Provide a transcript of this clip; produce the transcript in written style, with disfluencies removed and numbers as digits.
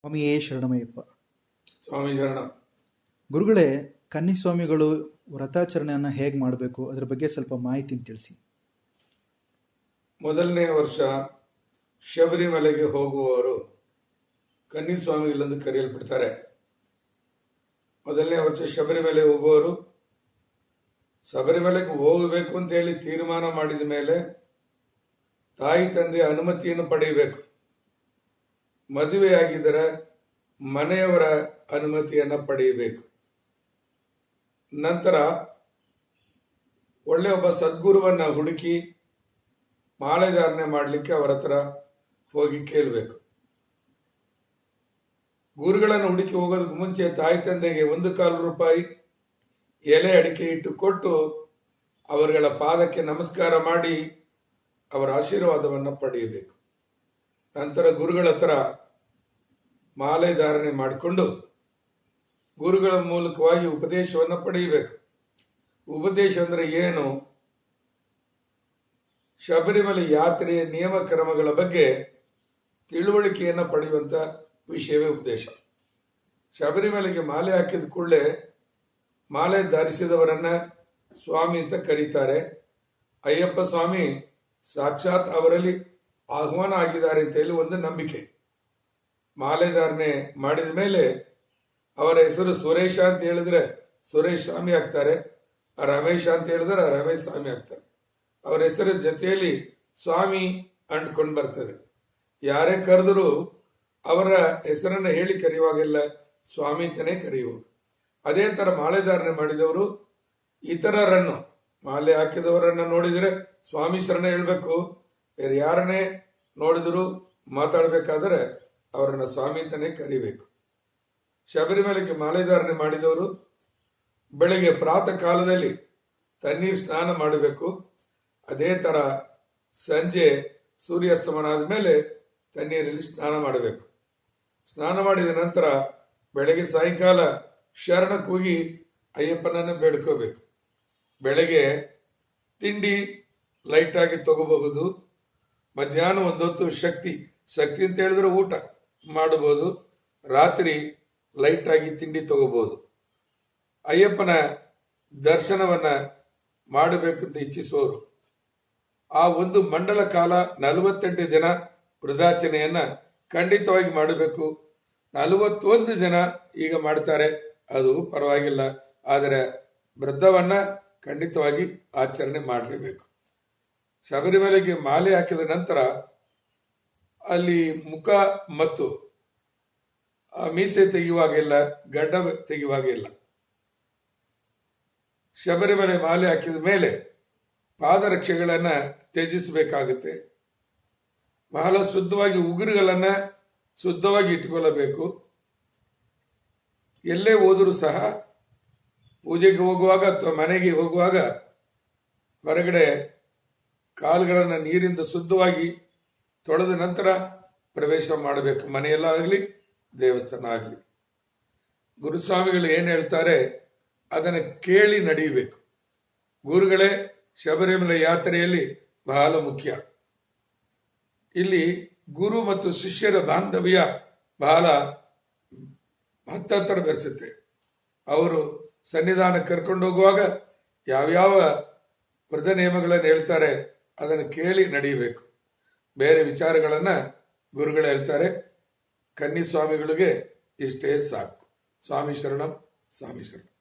ಸ್ವಾಮಿಯೇ ಶರಣಮಯ್ಯಪ್ಪ. ಸ್ವಾಮಿ ಶರಣ. ಗುರುಗಳೇ, ಕನ್ನಿಸ್ವಾಮಿಗಳು ವ್ರತಾಚರಣೆಯನ್ನು ಹೇಗೆ ಮಾಡಬೇಕು ಅದರ ಬಗ್ಗೆ ಸ್ವಲ್ಪ ಮಾಹಿತಿ ತಿಳಿಸಿ. ಮೊದಲನೇ ವರ್ಷ ಶಬರಿಮಲೆಗೆ ಹೋಗುವವರು ಕನ್ನಿಸ್ವಾಮಿಗಳೆಂದು ಕರೆಯಲ್ಪಡ್ತಾರೆ. ಮೊದಲನೇ ವರ್ಷ ಶಬರಿಮಲೆ ಹೋಗುವವರು ಶಬರಿಮಲೆಗೆ ಹೋಗಬೇಕು ಅಂತ ಹೇಳಿ ತೀರ್ಮಾನ ಮಾಡಿದ ಮೇಲೆ ತಾಯಿ ತಂದೆಯ ಅನುಮತಿಯನ್ನು ಪಡೆಯಬೇಕು. ಮದುವೆಯಾಗಿದ್ದರೆ ಮನೆಯವರ ಅನುಮತಿಯನ್ನು ಪಡೆಯಬೇಕು. ನಂತರ ಒಳ್ಳೆ ಒಬ್ಬ ಸದ್ಗುರುವನ್ನ ಹುಡುಕಿ ಮಾಲೆಧಾರಣೆ ಮಾಡಲಿಕ್ಕೆ ಅವರ ಹತ್ರ ಹೋಗಿ ಕೇಳಬೇಕು. ಗುರುಗಳನ್ನು ಹುಡುಕಿ ಹೋಗೋದಕ್ಕೆ ಮುಂಚೆ ತಾಯಿ ತಂದೆಗೆ ₹1 ಎಲೆ ಅಡಿಕೆ ಇಟ್ಟು ಕೊಟ್ಟು ಅವರುಗಳ ಪಾದಕ್ಕೆ ನಮಸ್ಕಾರ ಮಾಡಿ ಅವರ ಆಶೀರ್ವಾದವನ್ನು ಪಡೆಯಬೇಕು. ನಂತರ ಗುರುಗಳ ಹತ್ರ ಮಾಲೆ ಧಾರಣೆ ಮಾಡಿಕೊಂಡು ಗುರುಗಳ ಮೂಲಕವಾಗಿ ಉಪದೇಶವನ್ನು ಪಡೆಯಬೇಕು. ಉಪದೇಶ ಅಂದ್ರೆ ಏನು? ಶಬರಿಮಲೆ ಯಾತ್ರೆಯ ನಿಯಮ ಕ್ರಮಗಳ ಬಗ್ಗೆ ತಿಳುವಳಿಕೆಯನ್ನು ಪಡೆಯುವಂತ ವಿಷಯವೇ ಉಪದೇಶ. ಶಬರಿಮಲೆಗೆ ಮಾಲೆ ಹಾಕಿದ ಕೂಡಲೇ ಮಾಲೆ ಧರಿಸಿದವರನ್ನ ಸ್ವಾಮಿ ಅಂತ ಕರೀತಾರೆ. ಅಯ್ಯಪ್ಪ ಸ್ವಾಮಿ ಸಾಕ್ಷಾತ್ ಅವರಲ್ಲಿ ಆಹ್ವಾನ ಆಗಿದ್ದಾರೆ ಅಂತ ಹೇಳಿ ಒಂದು ನಂಬಿಕೆ. ಮಾಲೆ ಧಾರಣೆ ಮಾಡಿದ ಮೇಲೆ ಅವರ ಹೆಸರು ಸುರೇಶ ಅಂತ ಹೇಳಿದ್ರೆ ಸುರೇಶ್ ಸ್ವಾಮಿ ಆಗ್ತಾರೆ, ರಮೇಶ ಅಂತ ಹೇಳಿದ್ರೆ ರಮೇಶ್ ಸ್ವಾಮಿ ಆಗ್ತಾರೆ. ಅವರ ಹೆಸರ ಜೊತೆಯಲ್ಲಿ ಸ್ವಾಮಿ ಅಂಡ್ಕೊಂಡು ಬರ್ತದೆ. ಯಾರೇ ಕರೆದರೂ ಅವರ ಹೆಸರನ್ನ ಹೇಳಿ ಕರೆಯುವಾಗೆಲ್ಲ ಸ್ವಾಮಿ ಅಂತಾನೆ ಕರೆಯುವುದು. ಅದೇ ತರ ಮಾಲೆ ಧಾರಣೆ ಮಾಡಿದವರು ಇತರರನ್ನು, ಮಾಲೆ ಹಾಕಿದವರನ್ನ ನೋಡಿದರೆ ಸ್ವಾಮಿ ಶರಣ ಹೇಳ್ಬೇಕು. ಬೇರೆ ಯಾರನ್ನೇ ನೋಡಿದ್ರು ಮಾತಾಡ್ಬೇಕಾದ್ರೆ ಅವರನ್ನ ಸ್ವಾಮಿ ಅಂತಾನೆ ಕರಿಬೇಕು. ಶಬರಿಮಲೆಗೆ ಮಾಲೆ ಧಾರಣೆ ಮಾಡಿದವರು ಬೆಳಗ್ಗೆ ಪ್ರಾತಃ ಕಾಲದಲ್ಲಿ ತಣ್ಣೀರು ಸ್ನಾನ ಮಾಡಬೇಕು. ಅದೇ ತರ ಸಂಜೆ ಸೂರ್ಯಾಸ್ತಮನ ಆದ್ಮೇಲೆ ತಣ್ಣೀರಲ್ಲಿ ಸ್ನಾನ ಮಾಡಬೇಕು. ಸ್ನಾನ ಮಾಡಿದ ನಂತರ ಬೆಳಗ್ಗೆ ಸಾಯಂಕಾಲ ಶರಣ ಕೂಗಿ ಅಯ್ಯಪ್ಪನನ್ನ ಬೇಡ್ಕೋಬೇಕು. ಬೆಳಗ್ಗೆ ತಿಂಡಿ ಲೈಟ್ ಆಗಿ ತಗೋಬಹುದು. ಮಧ್ಯಾಹ್ನ ಒಂದೊತ್ತು ಶಕ್ತಿ ಅಂತ ಹೇಳಿದ್ರೆ ಊಟ ಮಾಡಬಹುದು. ರಾತ್ರಿ ಲೈಟ್ ಆಗಿ ತಿಂಡಿ ತಗೋಬಹುದು. ಅಯ್ಯಪ್ಪನ ದರ್ಶನವನ್ನ ಮಾಡಬೇಕು ಅಂತ ಇಚ್ಛಿಸುವವರು ಆ ಒಂದು ಮಂಡಲ ಕಾಲ 48 ದಿನ ವೃದ್ಧಾಚರಣೆಯನ್ನ ಖಂಡಿತವಾಗಿ ಮಾಡಬೇಕು. 41 ದಿನ ಈಗ ಮಾಡ್ತಾರೆ, ಅದು ಪರವಾಗಿಲ್ಲ. ಆದರೆ ವೃದ್ಧವನ್ನ ಖಂಡಿತವಾಗಿ ಆಚರಣೆ ಮಾಡಲೇಬೇಕು. ಶಬರಿಮಲೆಗೆ ಮಾಲೆ ಹಾಕಿದ ನಂತರ ಅಲ್ಲಿ ಮುಖ ಮತ್ತು ಮೀಸೆ ತೆಗೆಯುವಾಗಿಲ್ಲ, ಗಡ್ಡ ತೆಗೆಯುವಾಗಿಲ್ಲ. ಶಬರಿಮಲೆ ಮಾಲೆ ಹಾಕಿದ ಮೇಲೆ ಪಾದರಕ್ಷೆಗಳನ್ನ ತ್ಯಜಿಸಬೇಕಾಗುತ್ತೆ. ಬಹಳ ಶುದ್ಧವಾಗಿ ಉಗುರುಗಳನ್ನ ಶುದ್ಧವಾಗಿ ಇಟ್ಟುಕೊಳ್ಳಬೇಕು. ಎಲ್ಲೇ ಹೋದರೂ ಸಹ ಪೂಜೆಗೆ ಹೋಗುವಾಗ ಅಥವಾ ಮನೆಗೆ ಹೋಗುವಾಗ ಹೊರಗಡೆ ಕಾಲುಗಳನ್ನು ನೀರಿಂದ ಶುದ್ಧವಾಗಿ ತೊಳೆದ ನಂತರ ಪ್ರವೇಶ ಮಾಡಬೇಕು. ಮನೆಯಲ್ಲಾಗಲಿ ದೇವಸ್ಥಾನ ಆಗಲಿ. ಗುರುಸ್ವಾಮಿಗಳು ಏನ್ ಹೇಳ್ತಾರೆ ಅದನ್ನು ಕೇಳಿ ನಡೆಯಬೇಕು. ಗುರುಗಳೇ ಶಬರಿಮಲೆ ಯಾತ್ರೆಯಲ್ಲಿ ಬಹಳ ಮುಖ್ಯ. ಇಲ್ಲಿ ಗುರು ಮತ್ತು ಶಿಷ್ಯರ ಬಾಂಧವ್ಯ ಬಹಳ ಹತ್ತತ್ರ ಬೆರೆಸುತ್ತೆ. ಅವರು ಸನ್ನಿಧಾನ ಕರ್ಕೊಂಡು ಹೋಗುವಾಗ ಯಾವ್ಯಾವ ವೃದ್ಧ ನಿಯಮಗಳನ್ನು ಹೇಳ್ತಾರೆ ಅದನ್ನು ಕೇಳಿ ನಡೆಯಬೇಕು. ಬೇರೆ ವಿಚಾರಗಳನ್ನ ಗುರುಗಳು ಹೇಳ್ತಾರೆ. ಕನ್ನಿಸ್ವಾಮಿಗಳಿಗೆ ಇಷ್ಟೇ ಸಾಕು. ಸ್ವಾಮಿ ಶರಣಂ, ಸ್ವಾಮಿ ಶರಣಂ.